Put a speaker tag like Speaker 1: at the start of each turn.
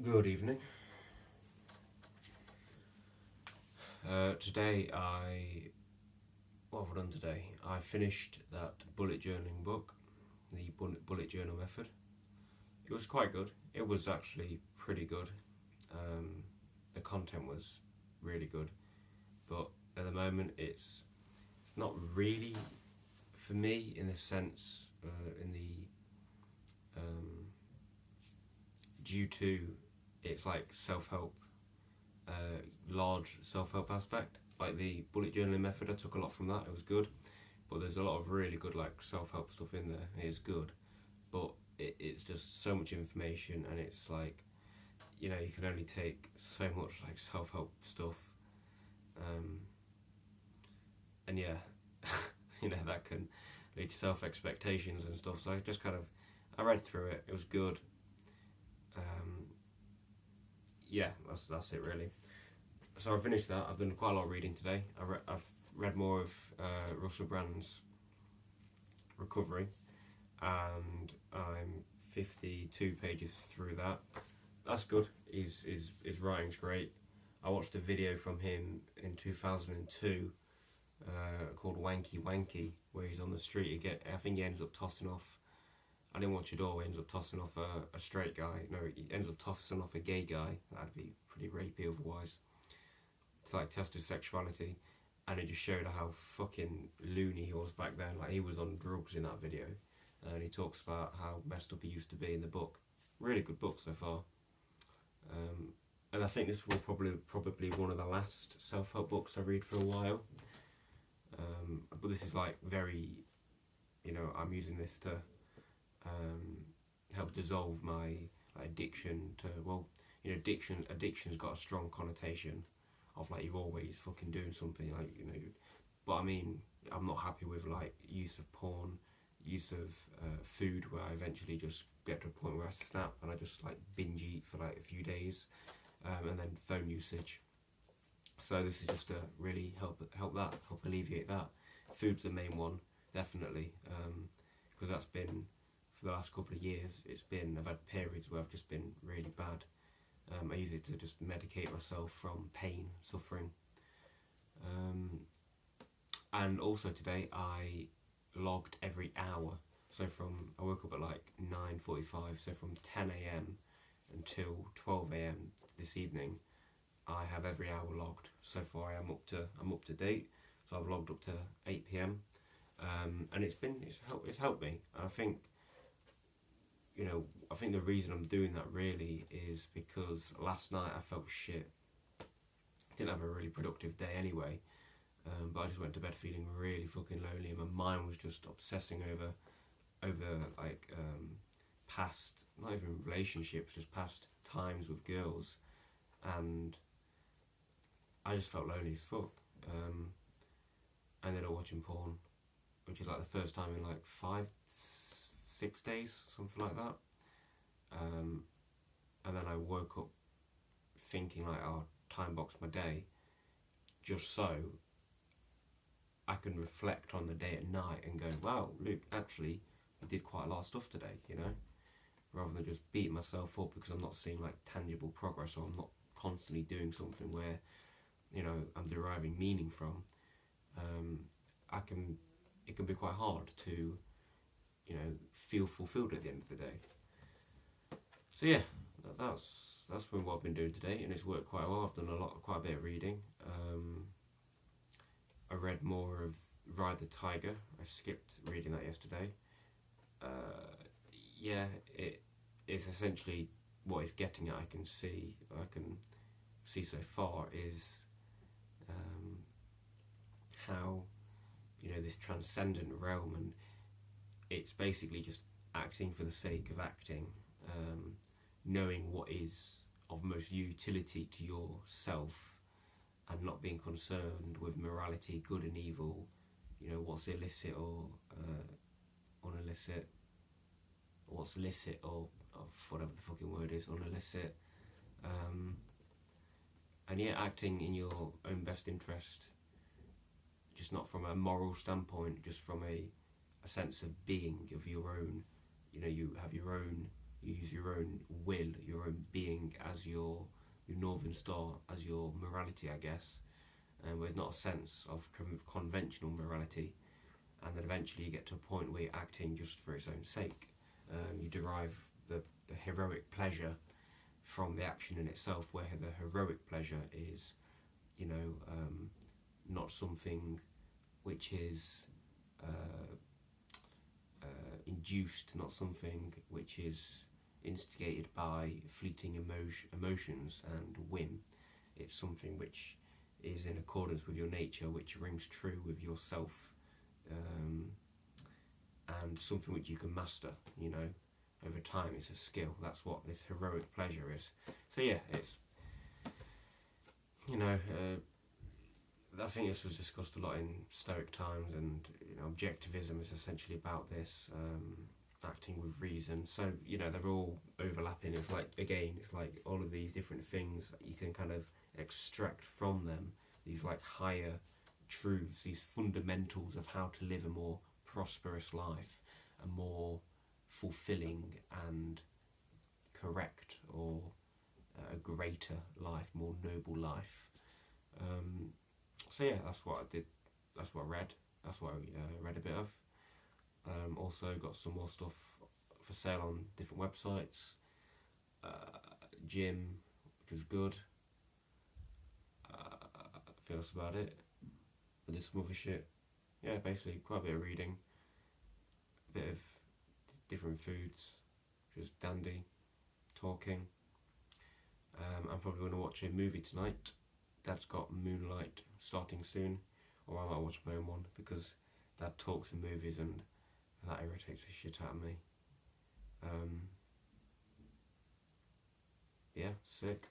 Speaker 1: Good evening. Today what have I done today? I finished that bullet journaling book, the bullet journal method. It was quite good. It was actually pretty good. The content was really good, but at the moment it's not really for me in the sense due to it's like self-help, large self-help aspect. Like the bullet journaling method, I took a lot from that. It was good, but there's a lot of really good like self-help stuff in there. It is good, but it's just so much information, and it's like, you can only take so much like self-help stuff, and yeah, that can lead to self-expectations and stuff. So I read through it. It was good. Yeah, that's it really. So I finished that. I've done quite a lot of reading today. I've read more of Russell Brand's Recovery, and I'm 52 pages through that. That's good. His writing's great. I watched a video from him in 2002 called Wanky Wanky, where he's on the street. I think he ends up tossing off. I didn't watch it all. He ends up tossing off a straight guy. No, he ends up tossing off a gay guy. That'd be pretty rapey otherwise. To like test his sexuality, and it just showed how fucking loony he was back then. Like, he was on drugs in that video, and he talks about how messed up he used to be in the book. Really good book so far. And I think this will probably one of the last self-help books I read for a while. But this is like very, I'm using this to help dissolve my addiction to, addiction's got a strong connotation of like you're always fucking doing something, but I mean, I'm not happy with like use of porn, use of food, where I eventually just get to a point where I snap and I just like binge eat for like a few days, and then phone usage. So this is just to really help alleviate that. Food's the main one, definitely, because that's been, for the last couple of years, I've had periods where I've just been really bad. I use it to just medicate myself from pain, suffering. And also today I logged every hour. So I woke up at like 9:45, so from 10 a.m. until 12 a.m. this evening, I have every hour logged. So far I'm up to date. So I've logged up to 8 p.m. And it's helped me. And I think the reason I'm doing that really is because last night I felt shit. Didn't have a really productive day anyway, but I just went to bed feeling really fucking lonely, and my mind was just obsessing over like past, not even relationships, just past times with girls, and I just felt lonely as fuck. I ended up watching porn, which is like the first time in like 5-6 days, something like that. And then I woke up thinking like, oh, time box my day, just so I can reflect on the day at night and go, wow, Luke, actually, I did quite a lot of stuff today, rather than just beat myself up because I'm not seeing like tangible progress, or I'm not constantly doing something where, I'm deriving meaning from. It can be quite hard to, feel fulfilled at the end of the day. So yeah, that's been what I've been doing today, and it's worked quite well. I've done quite a bit of reading. I read more of Ride the Tiger. I skipped reading that yesterday. Yeah, it's essentially what it's getting at. I can see so far is how this transcendent realm, and it's basically just acting for the sake of acting, knowing what is of most utility to yourself, and not being concerned with morality, good and evil, what's illicit or unillicit, what's licit or whatever the fucking word is, unillicit, and yeah, acting in your own best interest, just not from a moral standpoint, just from a sense of being, of your own, you have your own You use your own will, your own being as your northern star, as your morality, I guess. And there's not a sense of conventional morality, and then eventually you get to a point where you're acting just for its own sake. You derive the heroic pleasure from the action in itself, where the heroic pleasure is, not something which is induced, not something which is instigated by fleeting emotions and whim. It's something which is in accordance with your nature, which rings true with yourself, and something which you can master, over time. It's a skill. That's what this heroic pleasure is. So yeah, it's, I think this was discussed a lot in Stoic times, and objectivism is essentially about this, acting with reason. So they're all overlapping. It's like, again, it's like all of these different things that you can kind of extract from them, these like higher truths, these fundamentals of how to live a more prosperous life, a more fulfilling and correct, or a greater life, more noble life. So yeah, that's what I did. That's what I read. That's what I read a bit of. Also got some more stuff for sale on different websites. Gym, which was good. I think that's about it. I did some other shit. Yeah, basically quite a bit of reading. A bit of different foods, which was dandy. Talking. I'm probably going to watch a movie tonight. Dad's got Moonlight starting soon, or I might watch my own one, because Dad talks in movies and that irritates the shit out of me. Yeah, sick.